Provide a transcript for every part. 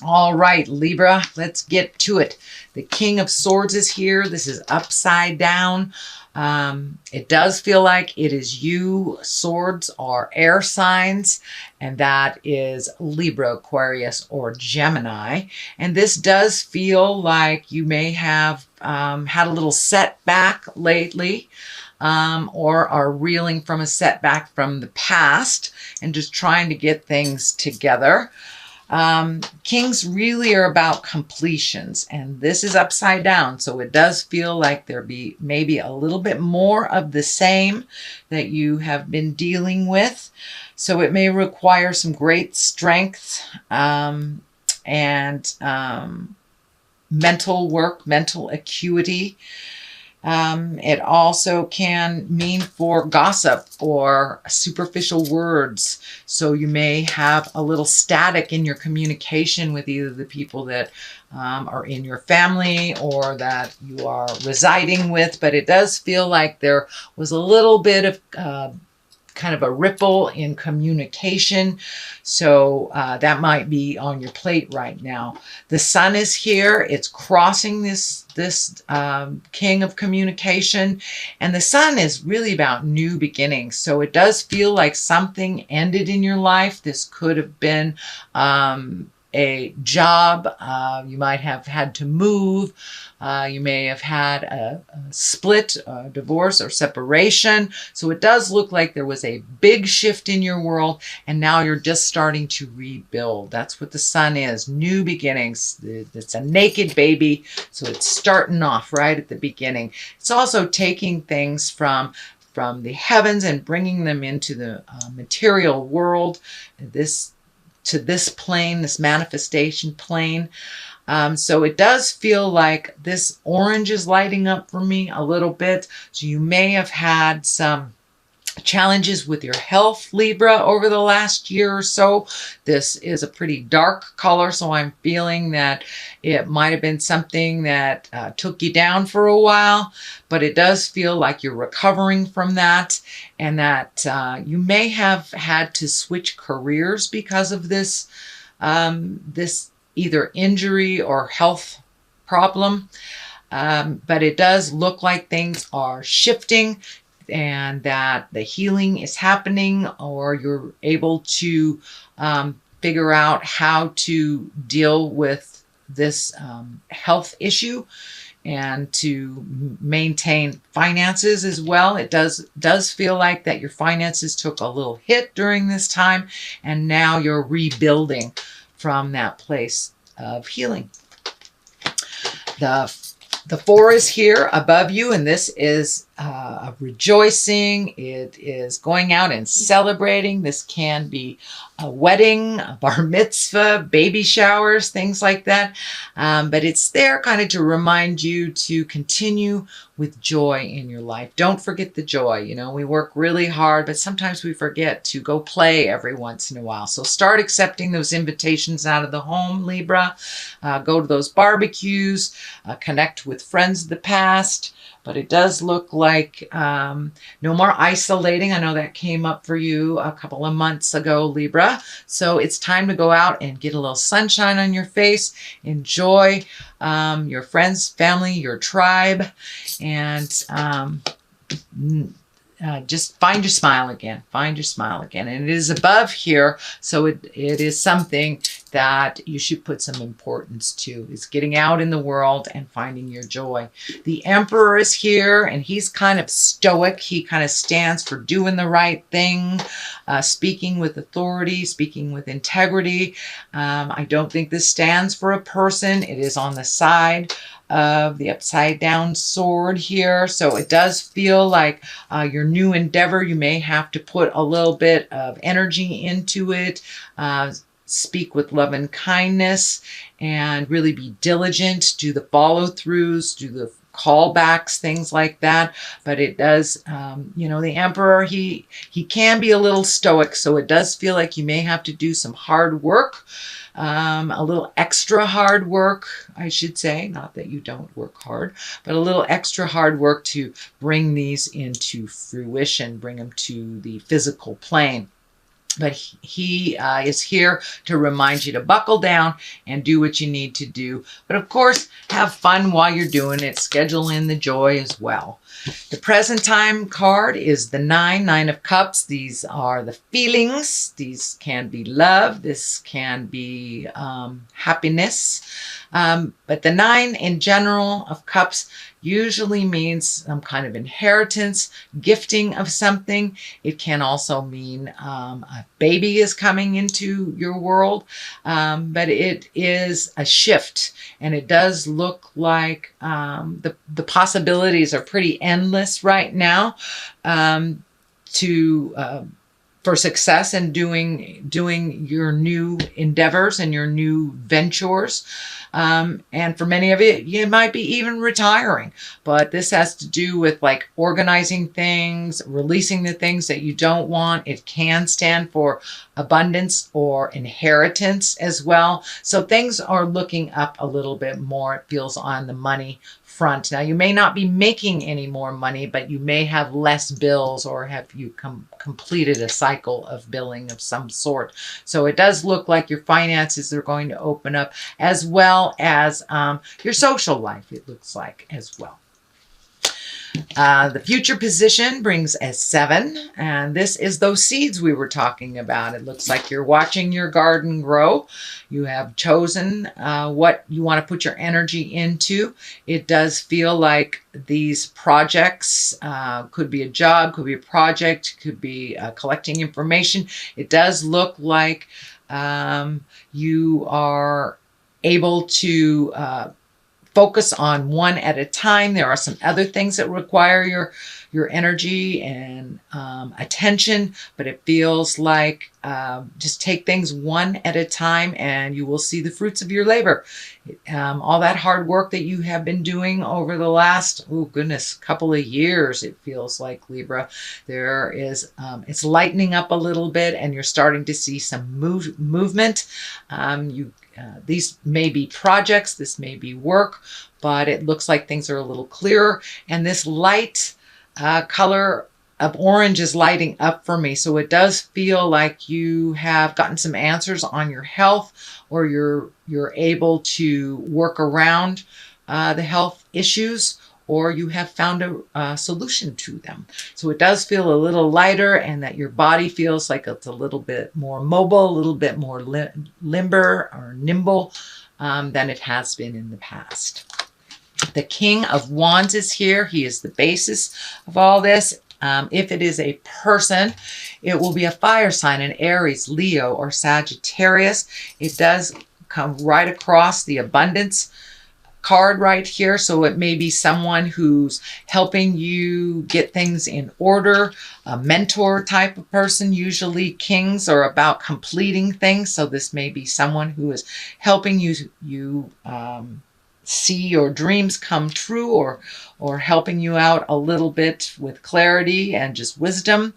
All right, Libra, let's get to it. The King of Swords is here. This is upside down. It does feel like it is you. Swords are air signs, and that is Libra, Aquarius, or Gemini. And this does feel like you may have had a little setback lately. Or are reeling from a setback from the past and just trying to get things together. Kings really are about completions, and this is upside down, so it does feel like there be maybe a little bit more of the same that you have been dealing with. So it may require some great strength and mental work, mental acuity. It also can mean for gossip or superficial words. So you may have a little static in your communication with either the people that are in your family or that you are residing with. But it does feel like there was a little bit of kind of a ripple in communication. So that might be on your plate right now. The sun is here. It's crossing this king of communication. And the sun is really about new beginnings. So it does feel like something ended in your life. This could have been a job. You might have had to move. You may have had a split, a divorce, or separation. So it does look like there was a big shift in your world, and now you're just starting to rebuild. That's what the sun is, new beginnings. It's a naked baby, so it's starting off right at the beginning. It's also taking things from the heavens and bringing them into the material world, to this plane, this manifestation plane. So it does feel like this orange is lighting up for me a little bit. So you may have had some challenges with your health, Libra, over the last year or so. This is a pretty dark color, so I'm feeling that it might have been something that took you down for a while, but it does feel like you're recovering from that, and that you may have had to switch careers because of this, this either injury or health problem. But it does look like things are shifting, and that the healing is happening, or you're able to figure out how to deal with this health issue and to maintain finances as well. It does feel like that your finances took a little hit during this time, and now you're rebuilding from that place of healing. The 4 is here above you, and this is a rejoicing. It is going out and celebrating. This can be a wedding, a bar mitzvah, baby showers, things like that. But it's there kind of to remind you to continue with joy in your life. Don't forget the joy. You know, we work really hard, but sometimes we forget to go play every once in a while. So start accepting those invitations out of the home, Libra. Go to those barbecues, connect with friends of the past. But it does look like no more isolating. I know that came up for you a couple of months ago, Libra. So it's time to go out and get a little sunshine on your face. Enjoy your friends, family, your tribe, and just find your smile again. Find your smile again. And it is above here, so it is something that you should put some importance to. It's getting out in the world and finding your joy. The Emperor is here, and he's kind of stoic. He kind of stands for doing the right thing, speaking with authority, speaking with integrity. I don't think this stands for a person. It is on the side of the upside down sword here. So it does feel like your new endeavor, you may have to put a little bit of energy into it, speak with love and kindness, and really be diligent, do the follow-throughs, do the callbacks, things like that. But it does, you know, the Emperor, he can be a little stoic, so it does feel like you may have to do some hard work, a little extra hard work, I should say. Not that you don't work hard, but a little extra hard work to bring these into fruition, bring them to the physical plane. But he is here to remind you to buckle down and do what you need to do. But of course, have fun while you're doing it. Schedule in the joy as well. The present time card is the Nine of Cups. These are the feelings. These can be love. This can be happiness. But the 9 in general of Cups usually means some kind of inheritance, gifting of something. It can also mean a baby is coming into your world, but it is a shift, and it does look like the possibilities are pretty endless right now for success in doing your new endeavors and your new ventures. And for many of you might be even retiring, but this has to do with like organizing things, releasing the things that you don't want. It can stand for abundance or inheritance as well. So things are looking up a little bit more, it feels, on the money front. Now, you may not be making any more money, but you may have less bills, or have you completed a cycle of billing of some sort. So it does look like your finances are going to open up, as well as your social life, it looks like, as well. The future position brings a 7, and this is those seeds we were talking about. It looks like you're watching your garden grow. You have chosen what you want to put your energy into. It does feel like these projects could be a job, could be a project, could be collecting information. It does look like you are able to focus on one at a time. There are some other things that require your energy and attention, but it feels like just take things one at a time and you will see the fruits of your labor. All that hard work that you have been doing over the last, oh goodness, couple of years, it feels like, Libra, there is, it's lightening up a little bit, and you're starting to see some movement. These may be projects, this may be work, but it looks like things are a little clearer. And this light color of orange is lighting up for me. So it does feel like you have gotten some answers on your health, or you're able to work around the health issues, or you have found a solution to them. So it does feel a little lighter, and that your body feels like it's a little bit more mobile, a little bit more limber or nimble than it has been in the past. The King of Wands is here. He is the basis of all this. If it is a person, it will be a fire sign, an Aries, Leo, or Sagittarius. It does come right across the abundance card right here. So it may be someone who's helping you get things in order, a mentor type of person. Usually kings are about completing things. So this may be someone who is helping you see your dreams come true, or helping you out a little bit with clarity and just wisdom.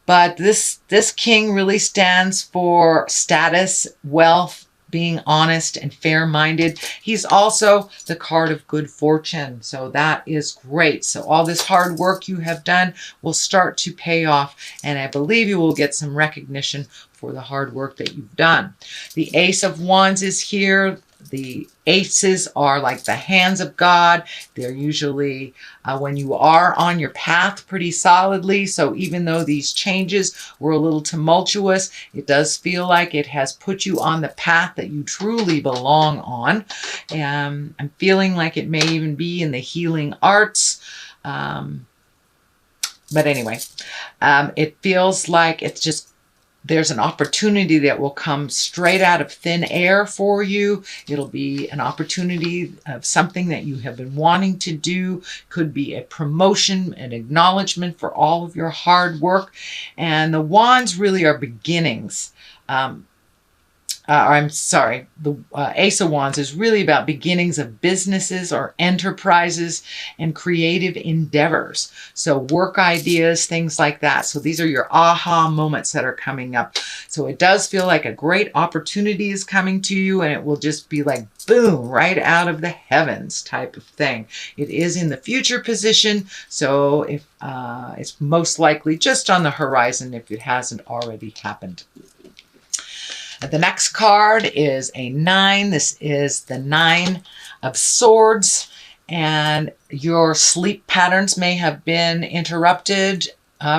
But this king really stands for status, wealth, being honest and fair-minded. He's also the card of good fortune. So that is great. So all this hard work you have done will start to pay off, and I believe you will get some recognition for the hard work that you've done. The Ace of Wands is here. The aces are like the hands of God. They're usually when you are on your path pretty solidly. So even though these changes were a little tumultuous, it does feel like it has put you on the path that you truly belong on. I'm feeling like it may even be in the healing arts. But anyway, it feels like it's just, there's an opportunity that will come straight out of thin air for you. It'll be an opportunity of something that you have been wanting to do. Could be a promotion, an acknowledgement for all of your hard work. And the wands really are beginnings. I'm sorry, the Ace of Wands is really about beginnings of businesses or enterprises and creative endeavors. So work ideas, things like that. So these are your aha moments that are coming up. So it does feel like a great opportunity is coming to you, and it will just be like, boom, right out of the heavens type of thing. It is in the future position, so if it's most likely just on the horizon if it hasn't already happened. The next card is a 9. This is the 9 of Swords, and your sleep patterns may have been interrupted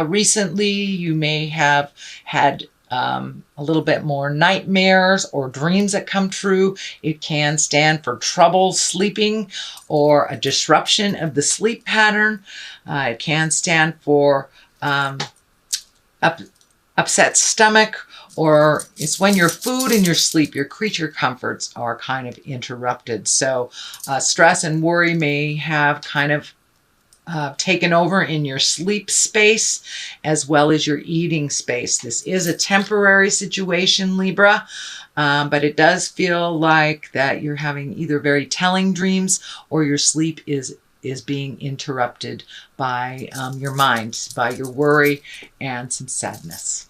recently. You may have had a little bit more nightmares or dreams that come true. It can stand for trouble sleeping or a disruption of the sleep pattern. It can stand for upset stomach, or it's when your food and your sleep, your creature comforts are kind of interrupted. So stress and worry may have kind of taken over in your sleep space as well as your eating space. This is a temporary situation, Libra, but it does feel like that you're having either very telling dreams or your sleep is being interrupted by your mind, by your worry and some sadness.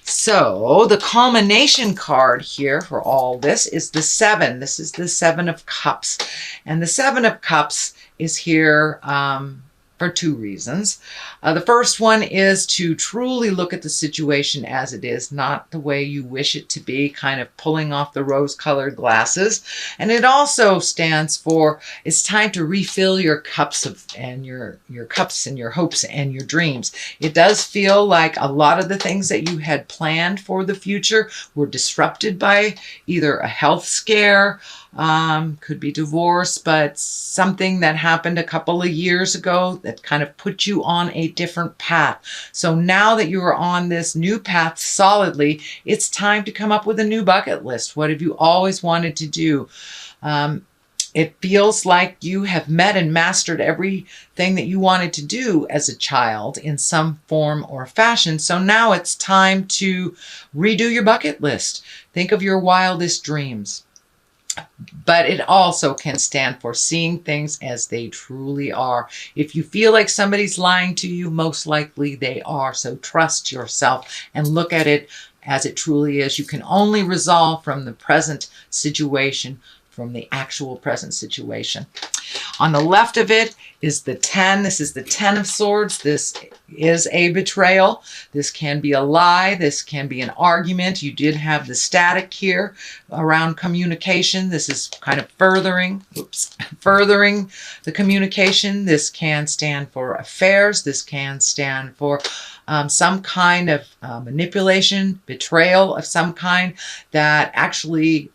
So the culmination card here for all this is the 7. This is the 7 of Cups. And the 7 of Cups is here for 2 reasons. The first one is to truly look at the situation as it is, not the way you wish it to be, kind of pulling off the rose-colored glasses. And it also stands for it's time to refill your cups and your cups and your hopes and your dreams. It does feel like a lot of the things that you had planned for the future were disrupted by either a health scare, could be divorce, but something that happened a couple of years ago that kind of put you on a different path. So now that you are on this new path solidly, it's time to come up with a new bucket list. What have you always wanted to do? It feels like you have met and mastered everything that you wanted to do as a child in some form or fashion. So now it's time to redo your bucket list. Think of your wildest dreams. But it also can stand for seeing things as they truly are. If you feel like somebody's lying to you, most likely they are. So trust yourself and look at it as it truly is. You can only resolve from the present situation, from the actual present situation. On the left of it is the 10. This is the 10 of Swords. This is a betrayal. This can be a lie. This can be an argument. You did have the static here around communication. This is kind of furthering the communication. This can stand for affairs. This can stand for some kind of manipulation, betrayal of some kind that actually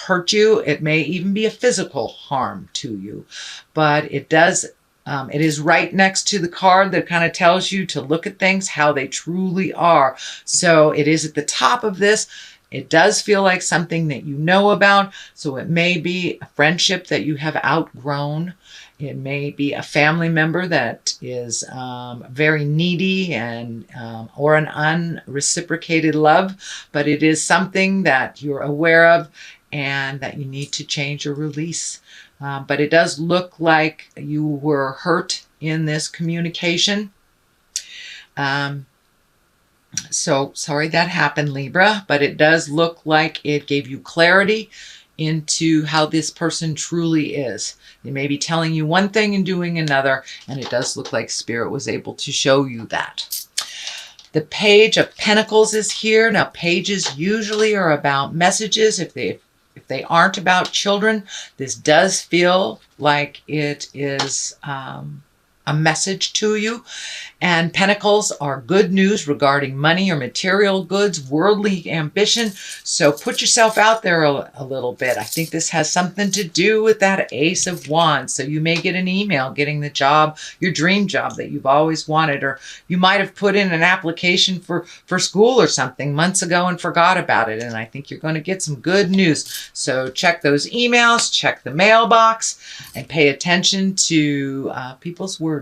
hurt you. It may even be a physical harm to you, but it does, it is right next to the card that kind of tells you to look at things how they truly are. So it is at the top of this. It does feel like something that you know about. So it may be a friendship that you have outgrown. It may be a family member that is very needy and or an unreciprocated love, but it is something that you're aware of and that you need to change or release. But it does look like you were hurt in this communication. So sorry that happened, Libra, but it does look like it gave you clarity into how this person truly is. They may be telling you one thing and doing another, and it does look like Spirit was able to show you that. The Page of Pentacles is here. Now, pages usually are about messages. If they aren't about children, this does feel like it is a message to you. And pentacles are good news regarding money or material goods, worldly ambition. So put yourself out there a little bit. I think this has something to do with that Ace of Wands. So you may get an email getting the job, your dream job that you've always wanted, or you might have put in an application for school or something months ago and forgot about it. And I think you're going to get some good news. So check those emails, check the mailbox, and pay attention to people's words.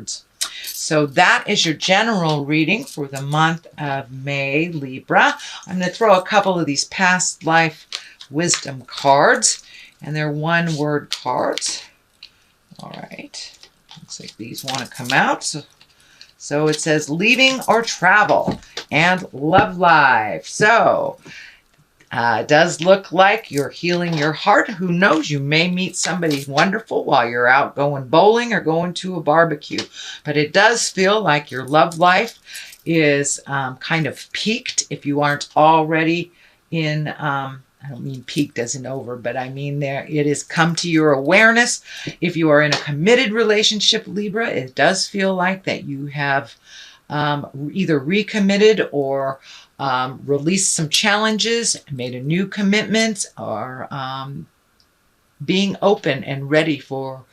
So that is your general reading for the month of May, Libra. I'm going to throw a couple of these past life wisdom cards, and they're one-word cards. All right. Looks like these want to come out. So it says leaving or travel and love life. So it does look like you're healing your heart. Who knows? You may meet somebody wonderful while you're out going bowling or going to a barbecue. But it does feel like your love life is kind of peaked if you aren't already in, I don't mean peaked as in over, but I mean there it has come to your awareness. If you are in a committed relationship, Libra, it does feel like that you have either recommitted or released some challenges, made a new commitment, or being open and ready for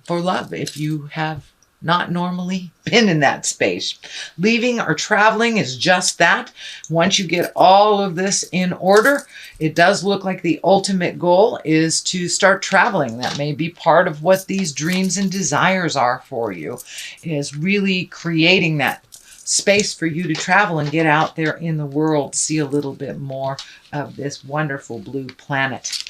love if you have not normally been in that space. Leaving or traveling is just that. Once you get all of this in order, it does look like the ultimate goal is to start traveling. That may be part of what these dreams and desires are for you, is really creating that space for you to travel and get out there in the world, see a little bit more of this wonderful blue planet.